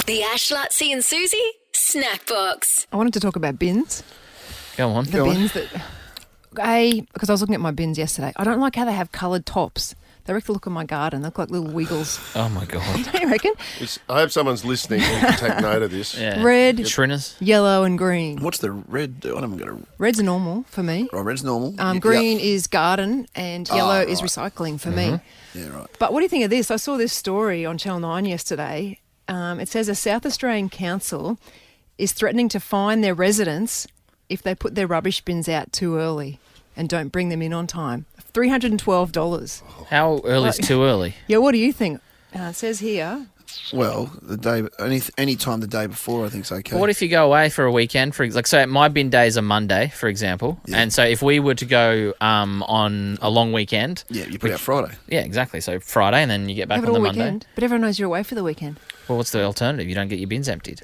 The Ash, Lutzi and Susie Snackbox. I wanted to talk about bins. Go on. The bins that... because I was looking at my bins yesterday. I don't like how they have coloured tops. They wreck the look of my garden. They look like little wiggles. Oh, my God. Don't you reckon? I hope someone's listening and can take note of this. Yeah. Red, Shrinners. yellow and green. What's the red do? I haven't got a... Red's normal for me. Oh, red's normal. Green is garden and yellow is recycling for me. Yeah, right. But what do you think of this? I saw this story on Channel 9 yesterday. It says a South Australian council is threatening to fine their residents if they put their rubbish bins out too early and don't bring them in on time. $312. How early is too early? Yeah, what do you think? It says here. Well, the day any time the day before, I think is okay. But what if you go away for a weekend? So my bin day is a Monday, for example. Yeah. And so if we were to go on a long weekend... Yeah, you put it out Friday. Yeah, exactly. So Friday and then you get back Have on it the all Monday. weekend. But everyone knows you're away for the weekend. Well, what's the alternative? You don't get your bins emptied.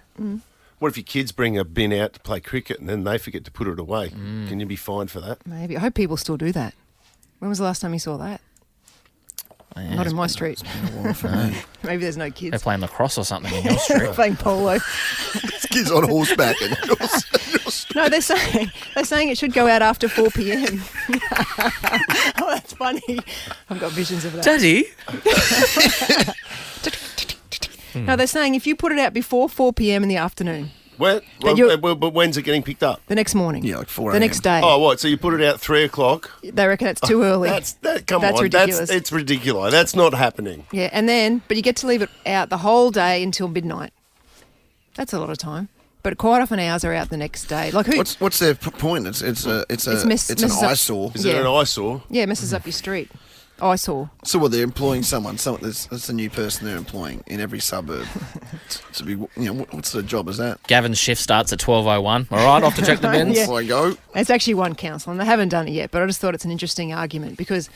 What if your kids bring a bin out to play cricket and then they forget to put it away? Can you be fined for that? Maybe. I hope people still do that. When was the last time you saw that? Yeah, Not in my street. Been a while for me. Maybe there's no They're kids. playing lacrosse or something in your street. Playing polo. Kids on horseback. And No, they're saying it should go out after 4 p.m. Oh, that's funny. I've got visions of that. Daddy? No, they're saying if you put it out before 4 p.m. in the afternoon, But when's it getting picked up? the next morning, yeah, like 4 the a.m. next day, Oh, what? So you put it out 3 o'clock? they reckon it's too early. Come That's on, ridiculous. it's ridiculous. That's not happening. Yeah, and then, but you get to leave it out the whole day until midnight. That's a lot of time. But quite often ours are out the next day. Like who? What's their point? It's an messes up. eyesore. Is it an eyesore? Yeah, it messes up your street. Eyesore. So what, they're employing someone. That's a new person they're employing in every suburb. To be, what's the job? Is that? Gavin's shift starts at 12:01. All right, off to check the bins. Yeah. Before I go. It's actually one council, and they haven't done it yet. But I just thought it's an interesting argument because,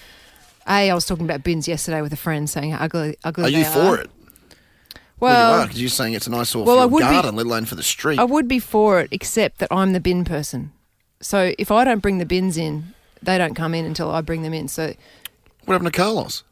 I was talking about bins yesterday with a friend, saying how ugly Are they you for it? Well, you are, because you're saying it's an eyesore well, I for would your be- garden, let alone for the street. I would be for it, except that I'm the bin person. So if I don't bring the bins in, they don't come in until I bring them in. So What happened to Carlos?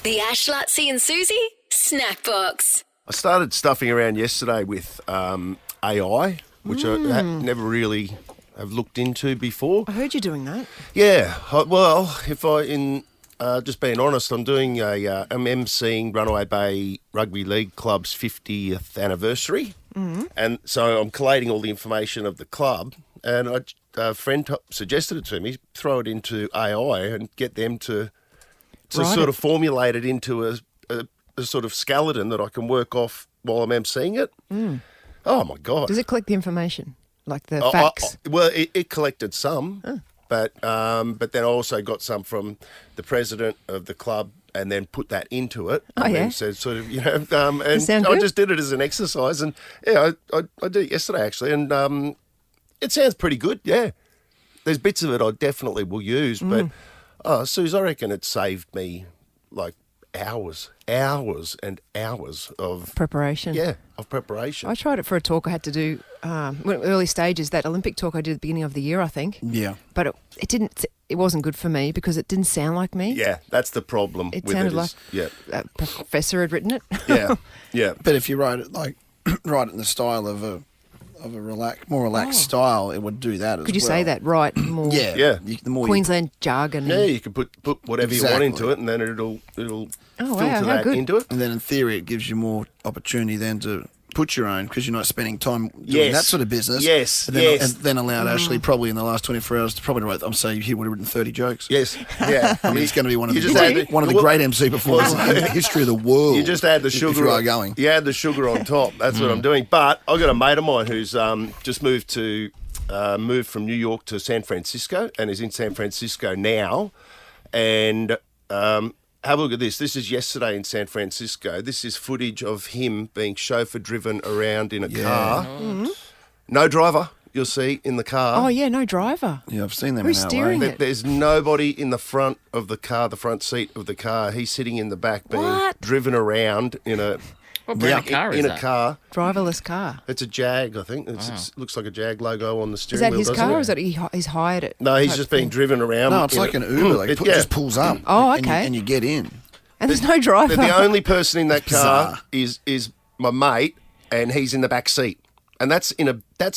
The Ash, Lutzi and Susie Snackbox. I started stuffing around yesterday with AI, which I never really have looked into before. I heard you doing that. Yeah, well, just being honest, I'm doing I'm emceeing Runaway Bay Rugby League Club's 50th anniversary, and so I'm collating all the information of the club, and a friend suggested it to me, throw it into AI and get them to Write sort it. of formulate it into a sort of skeleton that I can work off while I'm emceeing it. Oh, my God. Does it collect the information, like the Oh, facts? well, it collected some, but then I also got some from the president of the club, and then put that into it. Oh, and yeah? then said sort of, and sound I good? just did it as an exercise, and yeah, I did it yesterday actually, and it sounds pretty good. Yeah, there's bits of it I definitely will use, but Suze, I reckon it saved me like hours and hours of Preparation. preparation. I tried it for a talk I had to do early stages, that Olympic talk I did at the beginning of the year, I think. Yeah. But it wasn't good for me because it didn't sound like me. Yeah, that's the problem. It with sounded it like is, a professor had written it. yeah. But if you write it write it in the style of a more relaxed style, it would do that as well. Could you say that right? More Yeah. Yeah. The more Queensland jargon. Yeah, you can put whatever you want into Exactly. it, and then it'll Oh, wow, filter how that good. into it. and then in theory, it gives you more opportunity then to put your own, because you're not spending time doing Yes. that sort of business. Yes, And then, yes. and then allowed Ashley probably in the last 24 hours to probably write. I'm saying he would have written 30 jokes. Yes, yeah. I mean, it's going to be one of You the just add the- great MC performances in the history of the world. You just add the if sugar. you are on- going. You add the sugar on top. That's what I'm doing. But I've got a mate of mine who's just moved from New York to San Francisco, and is in San Francisco now. And have a look at this. This is yesterday in San Francisco. This is footage of him being chauffeur-driven around in a car. No driver, you'll see, in the car. Oh, yeah, no driver. Yeah, I've seen them Who's in LA. steering it? There's nobody in the front of the car, the front seat of the car. He's sitting in the back being What? driven around in a What brand of car is in that? a car. Driverless car. It's a Jag, I think. It looks like a Jag logo on the Is steering that wheel, his doesn't car it? or is it he's hired it? No, he's type just being thing? driven around. No, it's in like it. an Uber. Like, It- just pulls up. Oh, and you- okay. And you get in. And there's no driver. The only person in that car Bizarre. is my mate, and he's in the back seat. And that's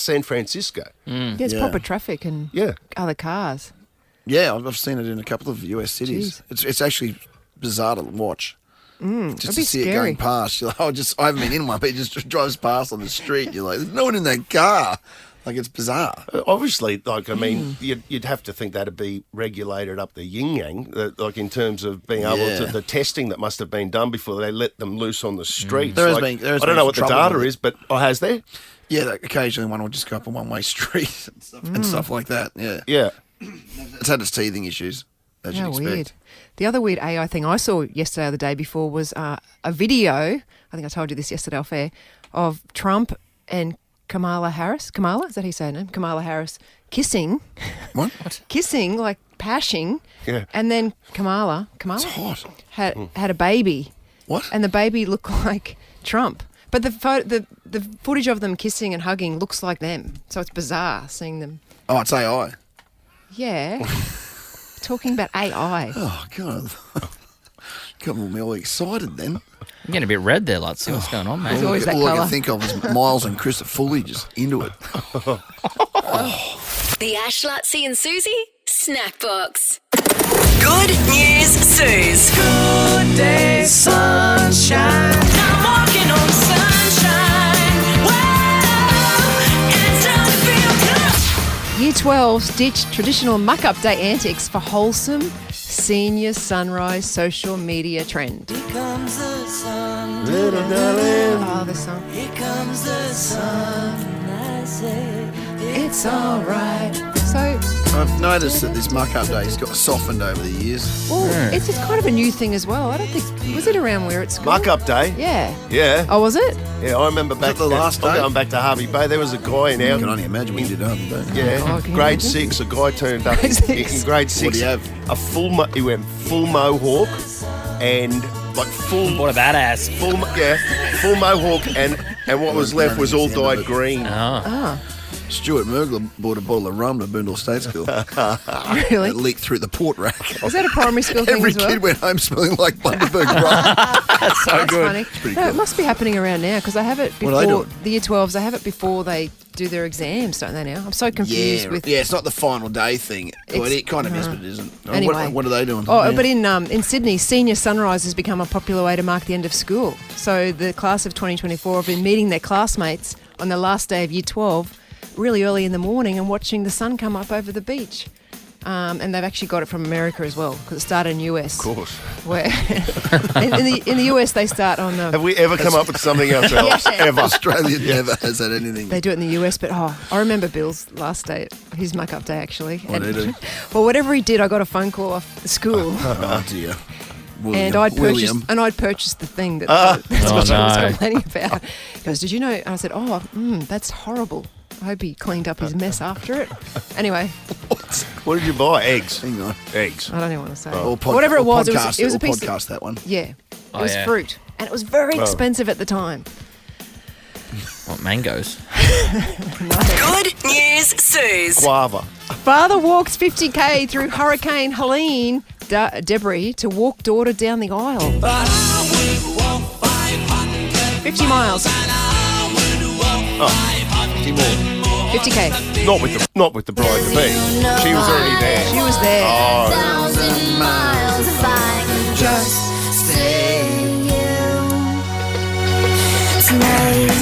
San Francisco. Yeah, it's Yeah. proper traffic and Yeah. other cars. Yeah, I've seen it in a couple of US cities. It's actually bizarre to watch. Just it'd to be see it scary. going past. You're like, I haven't been in one, but it just drives past on the street. You're like, there's no one in that car. Like, it's bizarre. Obviously, like, I mean, you'd have to think that'd be regulated up the yin-yang, like in terms of being able to, Yeah. the testing that must have been done before they let them loose on the streets. There has Like, been- there has I don't been know some what the trouble data with it. is, but has there? Yeah, like, occasionally one will just go up a one-way street and stuff like that. Yeah. Yeah. It's had its teething issues, as How you'd expect. weird. The other weird AI thing I saw yesterday or the day before was a video, I think I told you this yesterday off air, of Trump and Kamala Harris. Kamala? Is that how you say her name? Kamala Harris kissing. What? Kissing, like pashing. Yeah. And then Kamala It's hot. had a baby. What? And the baby looked like Trump. But the footage of them kissing and hugging looks like them. So it's bizarre seeing them. Oh, it's AI. Yeah. Talking about AI. Oh, God. Got me all excited then. I'm getting a bit red there, like, see what's going on, There's mate. always that All I colour. can think of is Miles and Chris are fully just into it. The Ash, Lutzi and Susie Snackbox. Good news, Suze. Good day, sunshine. I'm walking on sunshine. Whoa, it's time to feel good. Year 12 ditched traditional muck-up day antics for wholesome senior sunrise social media trend. Here comes the sun. Oh, the song. Here comes the sun. I say It's all right. So, I've noticed that this muck-up day's got softened over the years. well, it's kind of a new thing as well. I don't think, was it around where it's Muck up day. Yeah. Yeah. Oh, was it? Yeah, I remember back the last I'm day? going back to Harvey Bay. There was a guy in I can our only imagine what you did over there. yeah, Oh, can you grade imagine? 6. A guy turned up Grade in six. grade 6. What do you have? A full he went full mohawk and like full What a badass. full mohawk and what was left was all dyed green. Oh. Stuart Mergler bought a bottle of rum to Boondall State School. Really? It leaked through the port rack. Was that a primary school thing Every as well? kid went home smelling like Bundaberg rum. That's funny. pretty No, it good. must be happening around now because I have it What are they before doing? the year 12s. They have it before they do their exams, don't they now? I'm so confused Yeah, with. yeah, it's not the final day thing. Well, It's- it kind of is, but it isn't. Anyway. What are they doing? Oh, Yeah. but in Sydney, senior sunrise has become a popular way to mark the end of school. So the class of 2024 have been meeting their classmates on the last day of year 12 really early in the morning and watching the sun come up over the beach. And they've actually got it from America as well because it started in US. Of course. Where in the US they start on Have we ever come up with something ourselves? Ever? Australia never has had anything. They do it in the US, but I remember Bill's last day, his muck-up day actually. What did he do? Well, whatever he did, I got a phone call off the school, Oh dear. and I'd purchased the thing that that's what I was no. complaining about. He goes, "Did you know?" And I said, "Oh, that's horrible. I hope he cleaned up his mess after it." Anyway, What did you buy? Eggs. Hang on. Eggs. I don't even want to say. Whatever Whatever it was, podcast, it was a we'll piece. Of, podcast that one. yeah, it Oh, was yeah. fruit, and it was very expensive at the time. What, mangoes? Good news, Suze. Guava. Father walks 50k through Hurricane Helene debris to walk daughter down the aisle. 50 miles. 50k. Not with the bride to be. She was already there. She was there. Thousand miles if I could just stay tonight.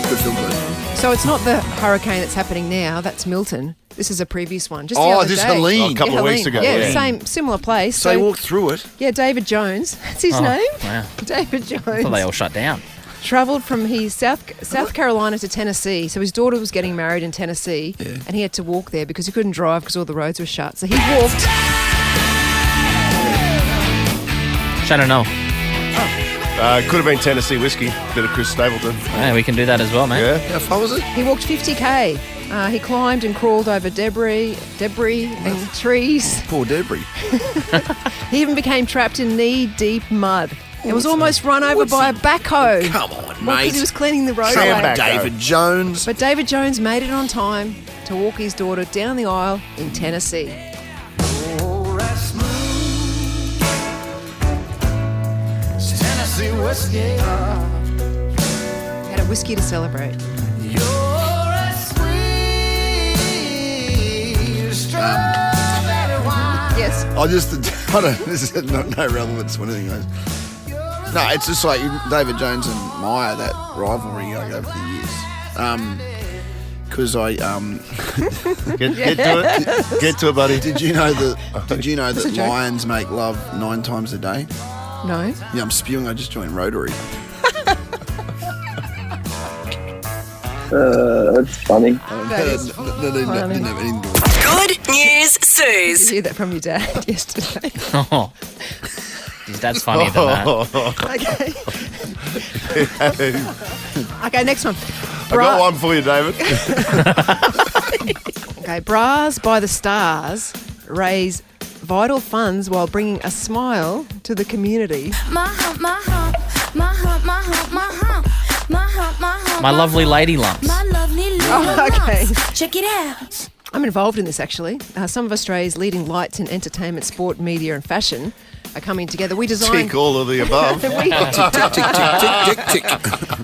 Good film, buddy. So it's not the hurricane that's happening now. That's Milton. This is a previous one. Just the other this day. Helene. A couple of weeks ago. Yeah, Yeah. same similar place. So he walked through it. yeah, David Jones. That's his name. Wow. David I thought they Jones all shut down. travelled from his South Carolina to Tennessee. So his daughter was getting married in Tennessee, and he had to walk there because he couldn't drive because all the roads were shut. So he walked. Shannon, no. Could have been Tennessee whiskey. Bit of Chris Stapleton. Yeah, we can do that as well, mate. Yeah. How far was it? He walked 50k. He climbed and crawled over debris and trees. Poor Debris. He even became trapped in knee-deep mud. It was almost run over by a backhoe. Come on, Well, mate. because he was cleaning the roadway. Sandbag. David Jones. But David Jones made it on time to walk his daughter down the aisle in Tennessee. spicy whiskey. Had a whiskey to celebrate. You're a sweet strawberry wine. Yes. I don't, this is no relevance to anything, guys. No, it's just like David Jones and Meyer, that rivalry over the years. Because I Get to it. Get to it, buddy. did you know that lions make love 9 times a day? No. Yeah, I'm spewing. I just joined Rotary. That's funny. That is Didn't funny. have anything to do with it. Good news, Did Suze. you hear that from your dad yesterday? Oh. His dad's funnier than that. Okay. Okay, next one. I got one for you, David. Okay, Bras by the Stars raise vital funds while bringing a smile to the community. My hump, my hump, my hump, my hump, my hump, my hump, my hump. My lovely lady lumps. My lovely little Oh, okay. lumps. Check it out. I'm involved in this actually. Some of Australia's leading lights in entertainment, sport, media, and fashion are coming together. We designed. Tick all of the above.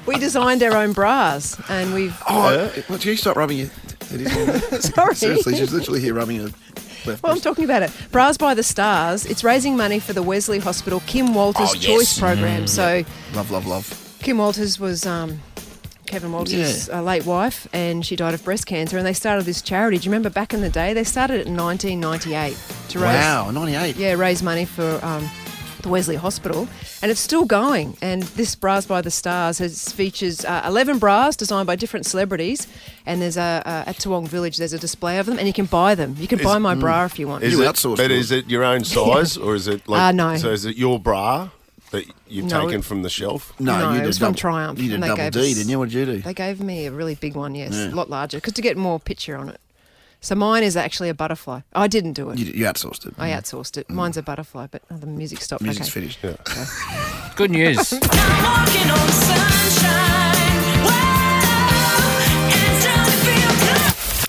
We designed our own bras, and we've. Well, you stop rubbing your titties. Sorry. Seriously, she's literally here rubbing her left Well, I'm breast. talking about it. Bras by the Stars. It's raising money for the Wesley Hospital Kim Walters Choice Program. So Love. Kim Walters was Kevin Walters' late wife, and she died of breast cancer. And they started this charity. Do you remember back in the day? They started it in 1998 to raise. Wow, 98. Yeah, raise money for the Wesley Hospital, and it's still going. And this Bras by the Stars features 11 bras designed by different celebrities, and there's at Toowong Village there's a display of them, and you can buy them. You can buy my bra if you want. You outsource But it. is it your own size, or is it like? No. So is it your bra that you've No. taken from the shelf? No, you it did was from double- Triumph, You did and they double gave D, us- didn't you? What did you do? They gave me a really big one, yes, Yeah. a lot larger, because to get more picture on it. So mine is actually a butterfly. I didn't do it. You outsourced it. I outsourced it. Mine's a butterfly, but the music stopped. Music's Okay. finished. Good news.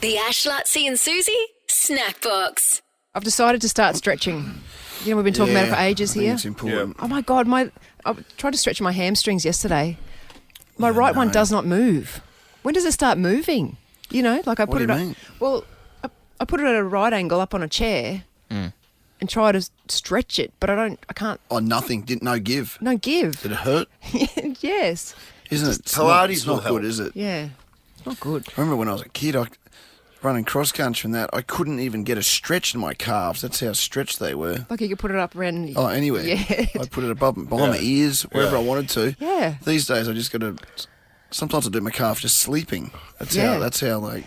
The Ash Lutzi and Susie Snackbox. I've decided to start stretching. You know, we've been talking about it for ages I think here. It's important. Oh my God, I tried to stretch my hamstrings yesterday. My right one does not move. When does it start moving? You know, like I What put do it you up. mean? Well, I put it at a right angle up on a chair and try to stretch it, but I can't. Oh, nothing. No give. No give. Did it hurt? Yes. Isn't it? Pilates It's will not help. good, is it? Yeah. It's not good. I remember when I was a kid, running cross country and that, I couldn't even get a stretch in my calves. That's how stretched they were. Like you could put it up around. Oh, anywhere. Yeah. I put it above behind my ears, wherever I wanted to. Yeah. These days, I just got to. Sometimes I do my calf just sleeping. That's Yeah. how. That's how like.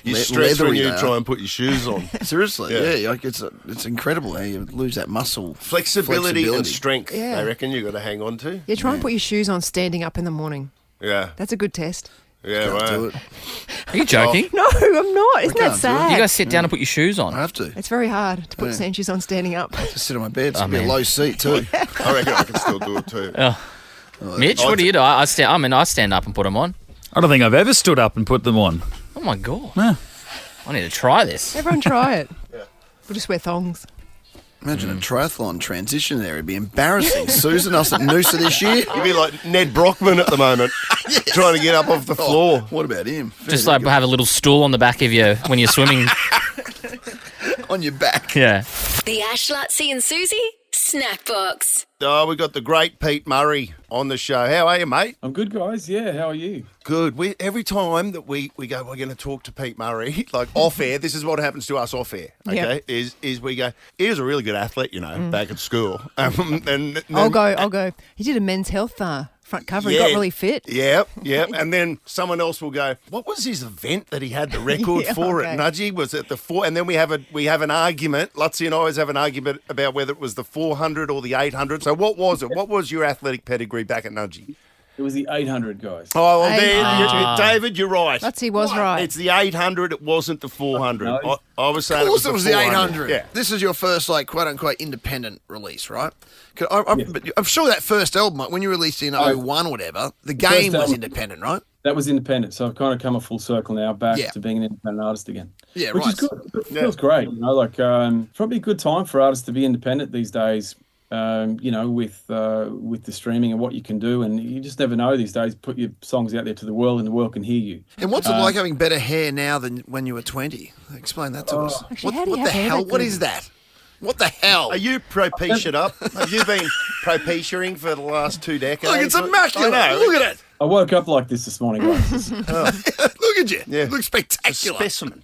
You stretch when leathery you they try are. and put your shoes on. Seriously, Yeah. yeah. Like it's incredible how you lose that muscle Flexibility and strength, Yeah. I reckon you got to hang on to. Yeah, try and put your shoes on standing up in the morning. Yeah. That's a good test. Yeah, Can't do right. it. Are you joking? No, I'm not. Isn't that can't do it. sad? You guys sit down and put your shoes I on. have to. It's very hard to put Yeah. sand shoes on standing up. Just sit on my bed. It's Oh, gonna be a man. low seat too. I reckon I can still do it too. Mitch, what do you do? I stand up and put them on. I don't think I've ever stood up and put them on. Oh my God. Yeah. I need to try this. Everyone try it. We'll just wear thongs. Imagine a triathlon transition there. It'd be embarrassing. Susan, us at Noosa this year. You'd be like Ned Brockman at the moment, trying to get up off the floor. What about him? Just like have a little stool on the back of you when you're swimming. on your back. Yeah. The Ash Lutzi and Susie Snackbox. Oh, we got the great Pete Murray on the show. How are you, mate? I'm good, guys. Yeah, how are you? Good. Every time that we go, we're going to talk to Pete Murray, like off air. This is what happens to us off air. Okay, is we go. He was a really good athlete, you know, back at school. And I'll go. He did a men's health front cover. He got really fit. Yeah. And then someone else will go, what was his event that he had the record for at Nudgy? Was it the 4? And then we have an argument. Lutzi and I always have an argument about whether it was the 400 or the 800. So what was it? What was your athletic pedigree back at Nudgy? It was the 800, guys. Oh, well, 800. David, you're right. He was right. It's the 800. It wasn't the 400. No. I was saying Of course it was the 400. 800. Yeah. This is your first, like, quote-unquote independent release, right? But I'm sure that first album, when you released in 01 or whatever, the game was album. independent, right? That was independent, so I've kind of come a full circle now back Yeah. to being an independent artist again. Yeah, which right. is good. It feels great. You know, like probably a good time for artists to be independent these days. with the streaming and what you can do, and you just never know these days. Put your songs out there to the world, and the world can hear you. And what's it like having better hair now than when you were 20? Explain that to us. Actually, how do you What the have hair hell? that What good? is that? What the hell? Are you pro-peatured up? Have you been pro-peaturing for the last 2 decades? Look, it's immaculate. I know. Look at it. I woke up like this morning, guys. Look at you. Yeah. You look A spectacular. specimen.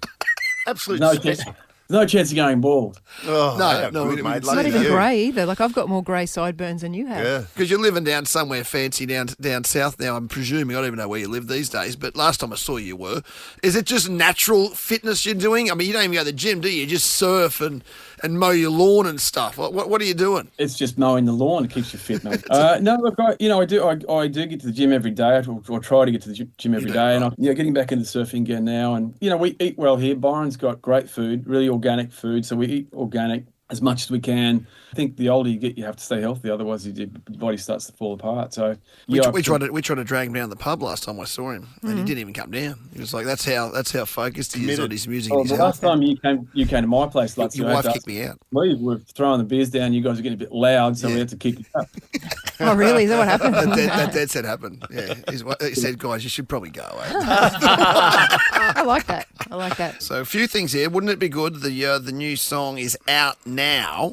Absolute no chance. specimen. No chance of going bald. Oh, No, good, mate. It's not Lucky even you. grey either. Like, I've got more grey sideburns than you have. Yeah. Because you're living down somewhere fancy down south now, I'm presuming. I don't even know where you live these days, but last time I saw you were. Is it just natural fitness you're doing? I mean, you don't even go to the gym, do you? You just surf and mow your lawn and stuff. What are you doing? It's just mowing the lawn. It keeps you fit, mate. No, look, I do get to the gym every day, or try to get to the gym every day, and I'm getting back into surfing again now. And we eat well here. Byron's got great food, really organic food, so we eat organic as much as we can. I think the older you get, you have to stay healthy, otherwise your body starts to fall apart. So We tried to drag him down the pub last time I saw him, and he didn't even come down. He was like, "That's how focused he is on his music." Oh, and the his last health. time you came to my place, like Your wife kicked me out. we were throwing the beers down. You guys were getting a bit loud, so we had to keep it up. Oh, really? Is that what happened? That Dad said happened. Yeah, he said, "Guys, you should probably go." I like that. So a few things here. Wouldn't it be good? The new song is out now.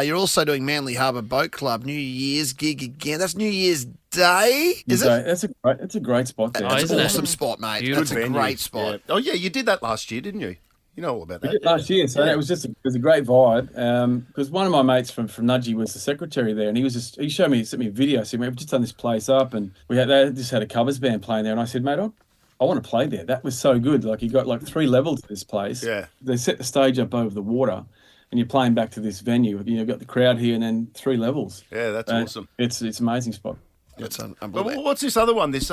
You're also doing Manly Harbour Boat Club New Year's gig again. That's New Year's Day, is it? That's a great spot there. That's isn't an it? awesome spot, mate. Beautiful That's a venue. great spot. Yeah. Oh, yeah, you did that last year, didn't you? You know all about We that. did last year, so it was a great vibe. Because one of my mates from Nudgee was the secretary there, and he sent me a video. Said, "We've just done this place up, and they just had a covers band playing there." And I said, "Mate, I want to play there. That was so good. Like, you got like 3 levels to this place. Yeah. They set the stage up over the water, and you're playing back to this venue. You've got the crowd here, and then 3 levels. Yeah, that's awesome. It's an amazing spot. That's But unbelievable. what's this other one? This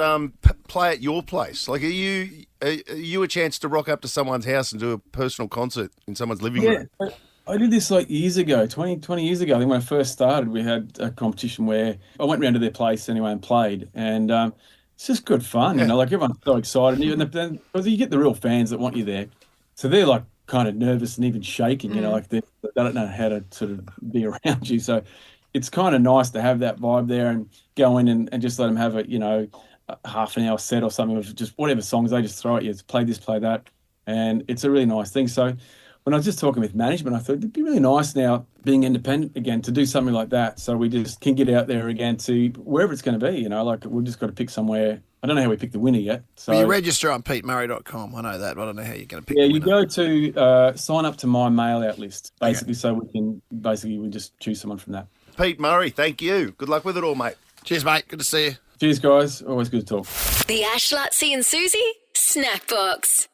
play at your place. Like, are you a chance to rock up to someone's house and do a personal concert in someone's living room? I did this like years ago, 20 years ago. I think when I first started, we had a competition where I went round to their place anyway and played. And it's just good fun, like everyone's so excited. And then because you get the real fans that want you there. So they're like kind of nervous and even shaking, like they don't know how to sort of be around you. So it's kind of nice to have that vibe there and go in and just let them have a half an hour set or something of just whatever songs they just throw at you. It's play this, play that. And it's a really nice thing. So when I was just talking with management, I thought it'd be really nice now being independent again to do something like that. So we just can get out there again to wherever it's going to be, like we've just got to pick somewhere. I don't know how we pick the winner yet. So Well, you register on PeteMurray.com. I know that, but I don't know how you're going to pick the you winner. go to sign up to my mail out list, basically, so we just choose someone from that. Pete Murray, thank you. Good luck with it all, mate. Cheers, mate. Good to see you. Cheers, guys. Always good to talk. The Ash, Lutzi and Susie Snackbox.